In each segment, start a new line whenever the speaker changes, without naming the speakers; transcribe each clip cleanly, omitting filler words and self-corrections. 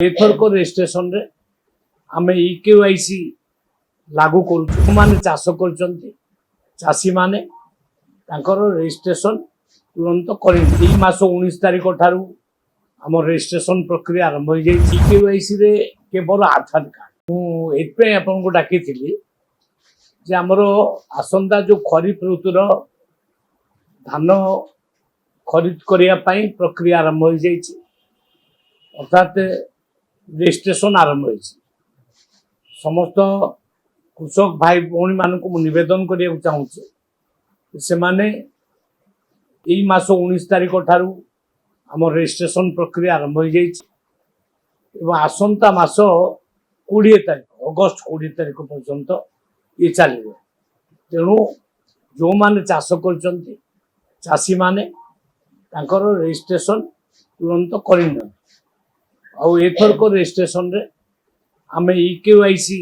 एथरक registration रे आम इकेवाईसी लागू करूँ माने चाष कर चाषी माने रेजिस्ट्रेशन तुरंत कर मास 19 तारिख ठारू आम रेजिस्ट्रेशन प्रक्रिया आरंभ हो जाए। इकेवाईसी रे केवल आधार कार्ड मुझे आपको डाकी जे आमर आसंता जो खरीफ ऋतुर धान खरीद करने प्रक्रिया आरंभ हो जाए अर्थात रेजिस्ट्रेशन आरंभ हो समस्त कृषक भाई भौणी मान को निवेदन करने चाहूँगी से माने यही मास 19 तारिख ठारू आम रेजिस्ट्रेशन प्रक्रिया आरंभ हो जाए आसंता मास 20 तारिख अगस्ट 20 तारिख पर्यंत ये चलो तेणु जो माने चाष कर चाषी माने रेजिस्ट्रेशन तुरंत कर एथरक रेजिस्ट्रेशन रे आम इकेवाईसी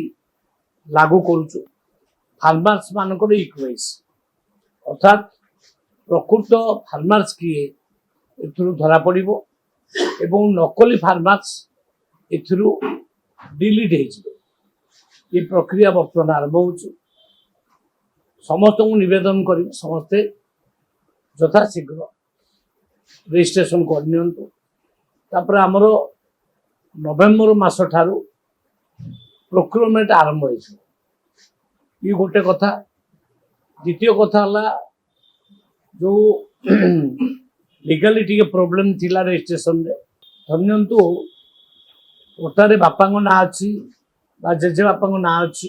लागू करूँ फार्मर्स मानकर इकेवाईसी अर्थात प्रकृत फार्मर्स किए एथुरु धरा पड़िबो एवं नकली फार्मर्स एथुरु डिलीट हो ये प्रक्रिया बर्तमान आरंभ हो समस्त को निवेदन कर समस्ते यथाशीघ्र रेजिस्ट्रेशन करनी आमर नवेम्बर मास ठारू प्रोक्योरमेंट आरंभ हो ये गोटे कथा। द्वितीय कथा जो लीगली प्रोब्लेम थिला रेजिस्ट्रेशन रे धरनियंतु ओटारे बापा ना अच्छी जेजे बापा ना अच्छी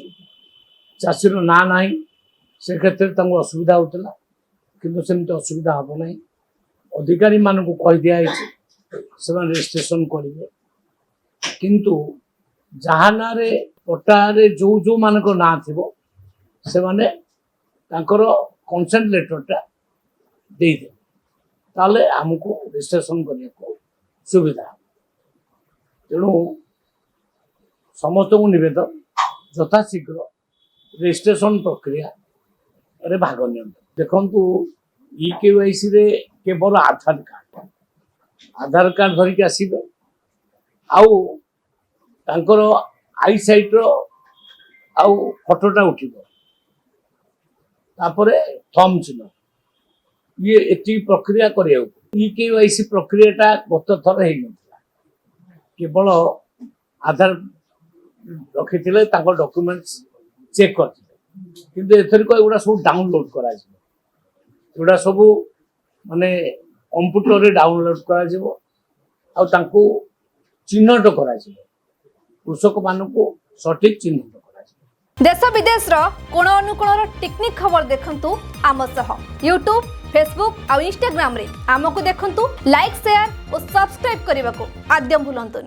चाषीर ना ना से क्षेत्र में असुविधा होता किंतु सेमती असुविधा हम ना अधिकारी मान को कह दिया से रेजिस्ट्रेशन करेंगे किंतु जहाँ ना पट्टारे जो जो मान ना थी से माने कंसेंट लेटरटा दे ताले आमको रेजिस्ट्रेशन करने को सुविधा तेणु समस्त को निवेदन यथाशीघ्र रेजिस्ट्रेशन प्रक्रिया रे भाग नि देखु इकेवाईसी रे केवल आधार कार्ड धरिक आसबे आउ तांकर आई साइट रो आउ फोटोटा उठिबो तापरे थंब चिन्ह ये एति प्रक्रिया करिया इकेवाईसी प्रक्रियाटा गत थर हे नथिला केवल आधार रखिथिले तांको डॉक्यूमेंट्स चेक करथिले किंतु एथरिक एगुडा सब डाउनलोड करा जिवो एगुडा सब माने कंप्यूटर रे डाउनलोड करा जिवो आ तांको चिन्हट करा जिवो कृषक मान को सठिक चिन्हित करा
देश विदेश रो कोण अनुकोण टेक्निक खबर देखंतु आम सह यूट्यूब फेसबुक और इंस्टाग्राम रे आमको देखंतु लाइक शेयर और सब्सक्राइब करने को आद्यम भूलंतु।